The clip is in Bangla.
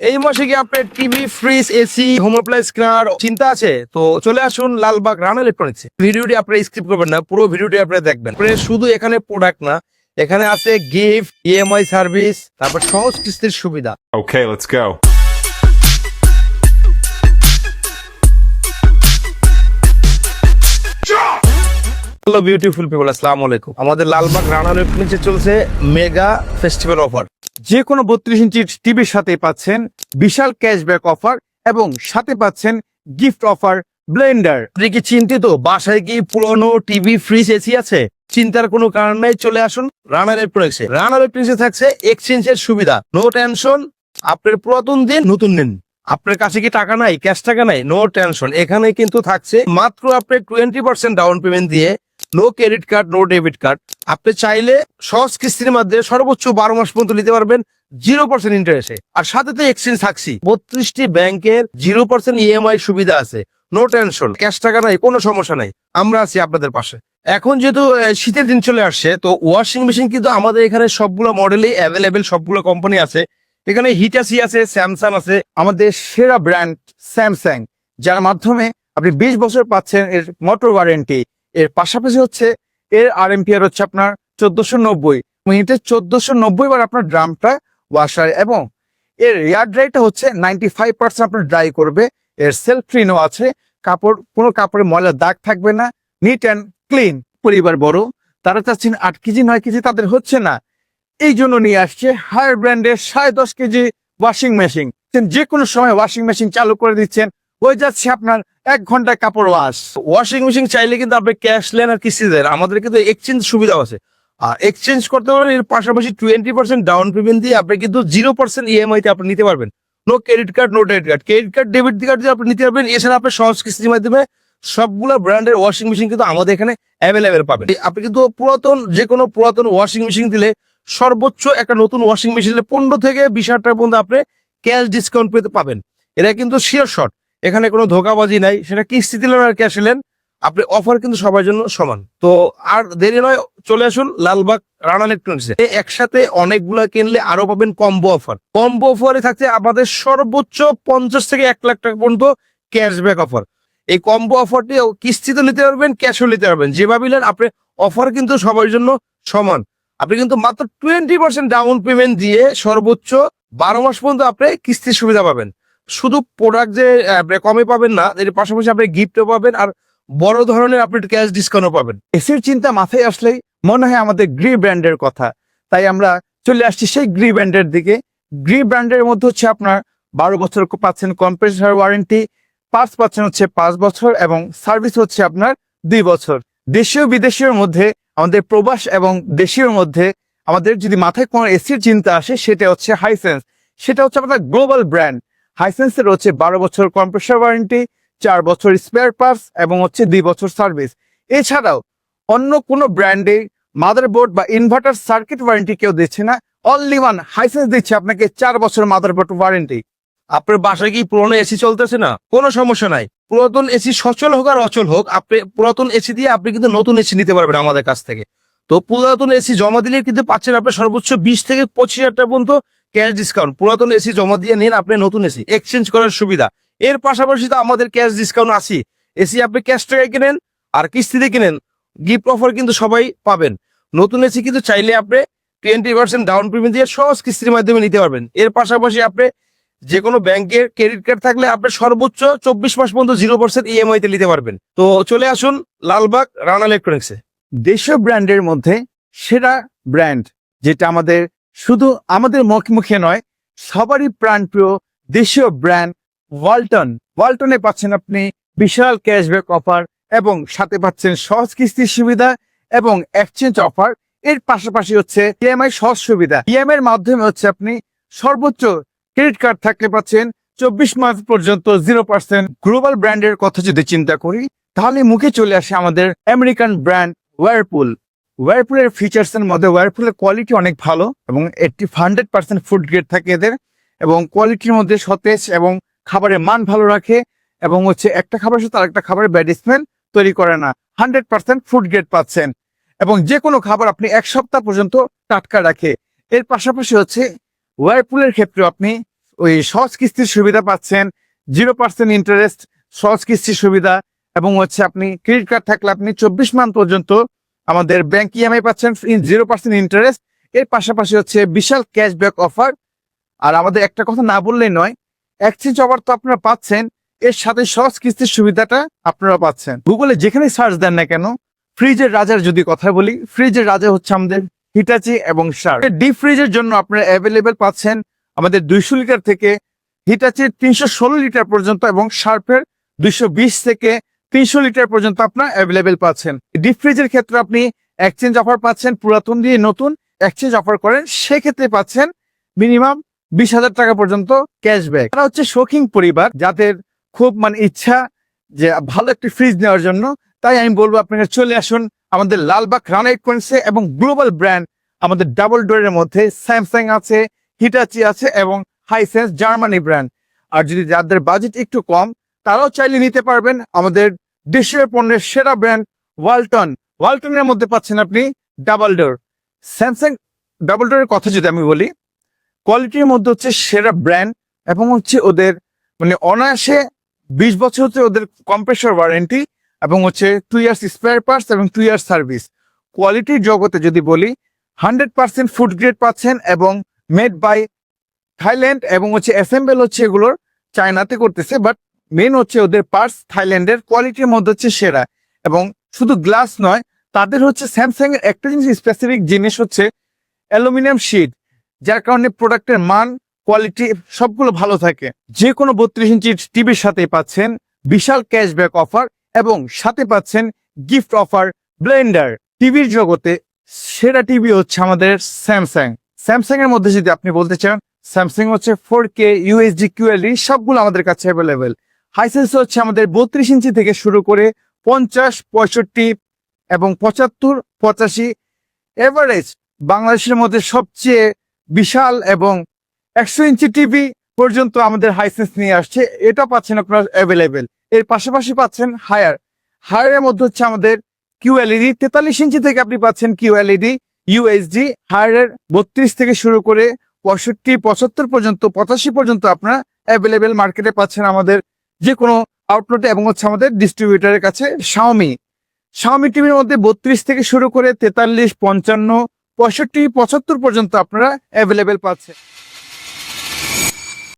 এই মাসে কি আপনার TV, fridge, AC, home appliance কেনার চিন্তা আছে? তো চলে আসুন লালবাগ রানা ইলেকট্রনিক্স। ভিডিওটি আপনারা স্কিপ করবেন না, পুরো ভিডিওটি আপনারা দেখবেন। শুধু এখানে প্রোডাক্ট না, এখানে আছে গিফট, ইএমআই সার্ভিস, তারপর সহজ কিস্তির সুবিধা। Okay, let's go. Hello beautiful people, আসসালামু আলাইকুম। আমাদের লালবাগ রানা ইলেকট্রনিক্সে চলছে মেগা ফেস্টিভ্যাল অফার। যে কোনো 32 ইঞ্চির টিভির সাথে পাচ্ছেন বিশাল ক্যাশব্যাক অফার এবং সাথে পাচ্ছেন গিফট অফার ব্লেন্ডার। আপনি কি চিন্তিত বাসায় কি পুরনো টিভি, ফ্রিজ, এসি আছে? চিন্তার কোনো কারণ নাই, চলে আসুন রানা ইলেকট্রনিক্সে। রানা ইলেকট্রনিক্সে থাকছে এক্সচেঞ্জের সুবিধা। নো টেনশন, আপনার পুরাতন দিন নতুন নিন। আপনার কাছে কি টাকা নাই, ক্যাশ টাকা নাই, নো টেনশন। এখানে কিন্তু থাকছে মাত্র আপনি 20% ডাউন পেমেন্ট দিয়ে, no credit card, no debit card. আপনি চাইলে সহজ কিস্তির মাধ্যমে সর্বোচ্চ 12 মাস পর্যন্ত নিতে পারবেন 0% ইন্টারেস্টে। আর সাথে তো এক্সচেঞ্জ থাকছি। 32টি ব্যাংকের 0% ইএমআই সুবিধা আছে। নো টেনশন, ক্যাশ টাকা নাই, কোনো সমস্যা নাই, আমরা আছি আপনাদের পাশে। এখন যেহেতু শীতের দিন চলে আসছে, তো ওয়াশিং মেশিন কিন্তু আমাদের এখানে সবগুলো মডেলই অ্যাভেলেবেল, সবগুলো কোম্পানি আছে। এখানে হিটাচি আছে, স্যামসাং আছে, আমাদের সেরা ব্র্যান্ড স্যামসাং, যার মাধ্যমে আপনি 20 বছর পাচ্ছেন এর মোটর ওয়ারেন্টি। এর পাশাপাশি হচ্ছে এর আরএমপিআর হচ্ছে আপনার 1490 মিনিটে 1490 বার আপনার ড্রামটা ওয়াশার, এবং এর এয়ার ড্রাইটা হচ্ছে 95% আপনার ড্রাই করবে। এর সেলফ ক্লিনও আছে, কোনো কাপড়ে ময়লা দাগ থাকবে না, নিট অ্যান্ড ক্লিন। পরিবার বড়, তারা চাচ্ছেন 8 কেজি 9 কেজি তাদের হচ্ছে না, এই জন্য নিয়ে আসছে হায়ার ব্র্যান্ডের 10.5 কেজি ওয়াশিং মেশিন। যে কোনো সময় ওয়াশিং মেশিন চালু করে দিচ্ছেন, হয়ে যাচ্ছে আপনার 1 ঘন্টায় কাপড় ওয়াশ। ওয়াশিং মেশিন চাইলে কিন্তু আপনি ক্যাশ নেন আর কিস্তি দেন, আমাদের কিন্তু এক্সচেঞ্জ সুবিধা আছে। আর এক্সচেঞ্জ করতে পারেন, এর পাশাপাশি 20% ডাউন পেমেন্ট দিয়ে আপনি কিন্তু 0% ইএমআই তে আপনি নিতে পারবেন। No credit card, no debit card. Credit card, debit card দিয়ে আপনি নিতে পারবেন। এছাড়া আপনি সহজ কিস্তির মাধ্যমে সবগুলো ব্র্যান্ডের ওয়াশিং মেশিন কিন্তু আমাদের এখানে অ্যাভেলেবেল পাবেন। আপনি কিন্তু যে কোনো পুরাতন ওয়াশিং মেশিন দিলে সর্বোচ্চ একটা নতুন ওয়াশিং মেশিন 15 থেকে 20,000 টাকা পর্যন্ত আপনি ক্যাশ ডিসকাউন্ট পেতে পাবেন। এটা কিন্তু শিওর শট, এখানে কোনো ধোকাবাজি নাই। সেটা কিস্তি দিলেন আর ক্যাশ নিলেন, আপনি অফার কিন্তু সবার জন্য সমান। তো আর দেরি নয়, চলে আসুন লালবাগ রানা ইলেকট্রনিক্সে। একসাথে অনেকগুলা কিনলে আরো পাবেন কম্বো অফার। কম্বো অফারে থাকছে আমাদের সর্বোচ্চ 50 থেকে 1 লাখ টাকা পর্যন্ত ক্যাশব্যাক অফার। এই কম্বো অফারটি কিস্তিতে নিতে পারবেন, ক্যাশও নিতে পারবেন, যেভাবে নেন আপনি অফার কিন্তু সবার জন্য সমান। আপনি কিন্তু মাত্র 20% ডাউন পেমেন্ট দিয়ে সর্বোচ্চ 12 মাস পর্যন্ত আপনি কিস্তির সুবিধা পাবেন। শুধু প্রোডাক্ট যে কমে পাবেন না, এর পাশাপাশি আপনি গিফটও পাবেন, আর বড় ধরনের আপনি ক্যাশ ডিসকাউন্টও পাবেন। এসির চিন্তা মাথায় আসলেই মনে হয় আমাদের গ্রি ব্র্যান্ডের কথা, তাই আমরা চলে আসছি সেই গ্রি ব্র্যান্ডের দিকে। গ্রি ব্র্যান্ডের মধ্যে হচ্ছে আপনার 12 বছর পাচ্ছেন কম্প্রেসার ওয়ারেন্টি, পার্টস পাচ্ছেন হচ্ছে 5 বছর, এবং সার্ভিস হচ্ছে আপনার 2 বছর। দেশীয় বিদেশীয় মধ্যে, আমাদের প্রবাস এবং দেশীয় মধ্যে আমাদের যদি মাথায় কোনো এসির চিন্তা আসে, সেটা হচ্ছে হাইসেন্স। সেটা হচ্ছে আপনার গ্লোবাল ব্র্যান্ড। হাইসেন্সের হচ্ছে 12 বছর কম্প্রেসার ওয়ারেন্টি, 4 বছর স্পেয়ার পার্টস, এবং হচ্ছে 2 বছর সার্ভিস। এছাড়াও অন্য কোনো ব্র্যান্ডে মাদারবোর্ড বা ইনভার্টার সার্কিট ওয়ারেন্টি কেউ দিচ্ছে না, অনলি ওয়ান হাইসেন্স দিচ্ছে আপনাকে 4 বছর মাদারবোর্ড ওয়ারেন্টি। আপনার বাসায় কি পুরনো এসি চলতেছে না? কোনো সমস্যা নাই, পুরাতন এসি সচল হোক আর অচল হোক, আপনি পুরাতন এসি দিয়ে আপনি কিন্তু নতুন এসি নিতে পারবেন আমাদের কাছ থেকে। তো পুরাতন এসি জমা দিলে কিন্তু পাচ্ছেন আপনি সর্বোচ্চ 20 থেকে 25,000 টাকা পর্যন্ত ক্যাশ ডিসকাউন্ট। পুরাতন এসি জমা দিয়ে নিন, আপনি নতুন এসি এক্সচেঞ্জ করার সুবিধা। এর পাশাপাশি তো আমাদের ক্যাশ ডিসকাউন্ট আছে। এসি আপনি ক্যাশ টাকায় কিনেন আর কিস্তিতে কিনেন, গিফট অফার কিন্তু সবাই পাবেন। নতুন এসি কিন্তু চাইলে আপনি 20% ডাউন পেমেন্ট দিয়ে সহজ কিস্তির মাধ্যমে নিতে পারবেন। এর পাশাপাশি আপনি যে কোনো ব্যাংকের ক্রেডিট কার্ড থাকলে আপনি সর্বোচ্চ 24 মাস পর্যন্ত 0% ইএমআই তে নিতে পারবেন। তো চলে আসুন লালবাগ রানা ইলেকট্রনিক্সে। দেশীয় ব্র্যান্ডের মধ্যে সেরা ব্র্যান্ড, যেটা আমাদের শুধু আমাদের মুখে নয়, সবারই প্রাণপ্রিয় দেশীয় ব্র্যান্ড ওয়ালটন। ওয়ালটনে পাচ্ছেন আপনি বিশাল ক্যাশব্যাক অফার, এবং সাথে পাচ্ছেন সহজ কিস্তির সুবিধা এবং এক্সচেঞ্জ অফার। এর পাশাপাশি হচ্ছে ইএমআই সহজ সুবিধা। ইএমআই এর মাধ্যমে হচ্ছে আপনি সর্বোচ্চ ক্রেডিট কার্ড থাকলে পাচ্ছেন 24 মাস পর্যন্ত 0%। গ্লোবাল ব্র্যান্ডের কথা যদি চিন্তা করি, তাহলে মুখে চলে আসে আমাদের আমেরিকান ব্র্যান্ড ওয়ারপুল। ওয়ারপুলের ফিচার্স এর মধ্যে ওয়ারপুলের কোয়ালিটি অনেক ভালো, এবং 100% ফুড গ্রেড থাকে এদের, এবং কোয়ালিটির মধ্যে সতেজ এবং খাবারের মান ভালো রাখে, এবং হচ্ছে একটা খাবার সাথে আরেকটা খাবারের ব্যাড স্মেল তৈরি করে না। 100% ফুড গ্রেড পাচ্ছেন, এবং যে কোনো খাবার আপনি 1 সপ্তাহ পর্যন্ত টাটকা রাখে। এর পাশাপাশি হচ্ছে ওয়ারপুলের ক্ষেত্রে আপনি ওই সহজ কিস্তির সুবিধা পাচ্ছেন, 0% ইন্টারেস্ট সহজ কিস্তির সুবিধা, এবং হচ্ছে আপনি ক্রেডিট কার্ড থাকলে আপনি 24 মান্থ পর্যন্ত আমাদের ব্যাংক ইএমআই পাচ্ছেন 0% ইন্টারেস্ট। এর পাশাপাশি হচ্ছে বিশাল ক্যাশব্যাক অফার। আর আমাদের একটা কথা না বললেই নয়, এক্সচেঞ্জ অফার তো আপনারা পাচ্ছেন, এর সাথে সহজ কিস্তির সুবিধাটা আপনারা পাচ্ছেন। গুগলে যেখানে সার্চ দেন না কেন, ফ্রিজের রাজার যদি কথা বলি, ফ্রিজের রাজা হচ্ছে আমাদের হিটাচি এবং শার্প। ডিপ ফ্রিজের জন্য আপনারা অ্যাভেলেবেল পাচ্ছেন আমাদের 200 লিটার থেকে হিটাচির 316 লিটার পর্যন্ত, এবং শার্পের 220 থেকে 300 লিটার পর্যন্ত আপনার অ্যাভেলেবেল পাচ্ছেন। ডিপ ফ্রিজের ক্ষেত্রে আপনি এক্সচেঞ্জ অফার পাচ্ছেন, পুরাতন দিয়ে নতুন এক্সচেঞ্জ অফার করেন সেক্ষেত্রে পাচ্ছেন মিনিমাম 20,000 টাকা পর্যন্ত ক্যাশব্যাক। তারা হচ্ছে শৌখিন পরিবার, যাদের খুব ইচ্ছা যে ভালো একটি ফ্রিজ নেওয়ার জন্য, তাই আমি বলবো আপনারা চলে আসুন আমাদের লালবাগ রানা ইলেকট্রনিক্সে। এবং গ্লোবাল ব্র্যান্ড আমাদের ডাবল ডোরের মধ্যে স্যামসাং আছে, হিটাচি আছে এবং হাইসেন্স জার্মানি ব্র্যান্ড। আর যদি যাদের বাজেট একটু কম, তারাও চাইলে নিতে পারবেন আমাদের দেশের পণ্যের সেরা ব্র্যান্ড ওয়ালটন। ওয়ালটনের মধ্যে পাচ্ছেন আপনি ডাবল ডোর। স্যামসাং ডাবল ডোরের কথা যদি আমি বলি, কোয়ালিটির মধ্যে হচ্ছে সেরা ব্র্যান্ড, এবং হচ্ছে ওদের অনায়াসে 20 বছর হচ্ছে ওদের কম্প্রেসর ওয়ারেন্টি, এবং হচ্ছে 2 ইয়ার্স স্পেয়ার পার্টস এবং 2 ইয়ার্স সার্ভিস। কোয়ালিটির জগতে যদি বলি, 100% ফুড গ্রেড পাচ্ছেন এবং মেড বাই থাইল্যান্ড, এবং হচ্ছে অ্যাসেম্বল হচ্ছে এগুলোর চায়নাতে করতেছে, বাট মেন হচ্ছে ওদের পার্টস থাইল্যান্ডের। কোয়ালিটির মধ্যে হচ্ছে সেরা। এবং শুধু গ্লাস নয়, তাদের হচ্ছে স্যামসাং এর একটা জিনিস স্পেসিফিক জিনিস হচ্ছে অ্যালুমিনিয়াম শীট, যার কারণে প্রোডাক্টের মান কোয়ালিটি সবগুলো ভালো থাকে। যে কোনো 32 ইঞ্চি টিভির সাথে পাচ্ছেন বিশাল ক্যাশব্যাক অফার, এবং সাথে পাচ্ছেন গিফট অফার ব্লেন্ডার। টিভির জগতে সেরা টিভি হচ্ছে আমাদের স্যামসাং। স্যামসাং এর মধ্যে যদি আপনি বলতে চান, স্যামসাং হচ্ছে 4K UHD QLED সবগুলো আমাদের কাছে অ্যাভেলেবেল। হাইসেন্স হচ্ছে আমাদের 32 ইঞ্চি থেকে শুরু করে 50, 65 এবং 75, 85। এভারেজ বাংলাদেশের মধ্যে সবচেয়ে বিশাল এবং 100 ইঞ্চি টিভি পর্যন্ত আমাদের হাইসেন্স নিয়ে আসছে, এটা পাচ্ছেন আপনার অ্যাভেলেবেল। এর পাশাপাশি পাচ্ছেন হায়ারের মধ্যে হচ্ছে আমাদের QLED 43 ইঞ্চি থেকে আপনি পাচ্ছেন QLED UHD। হায়ারের 32 থেকে শুরু করে 65, 75 পর্যন্ত, 85 পর্যন্ত আপনারা অ্যাভেলেবেল মার্কেটে পাচ্ছেন আমাদের যে কোনো আউটলেটে, এবং হচ্ছে আমাদের ডিস্ট্রিবিউটরের কাছে। শাওমি টিভির মধ্যে 32 থেকে শুরু করে 43, 55, 65, 75 পর্যন্ত আপনারা অ্যাভেলেবেল পাচ্ছেন।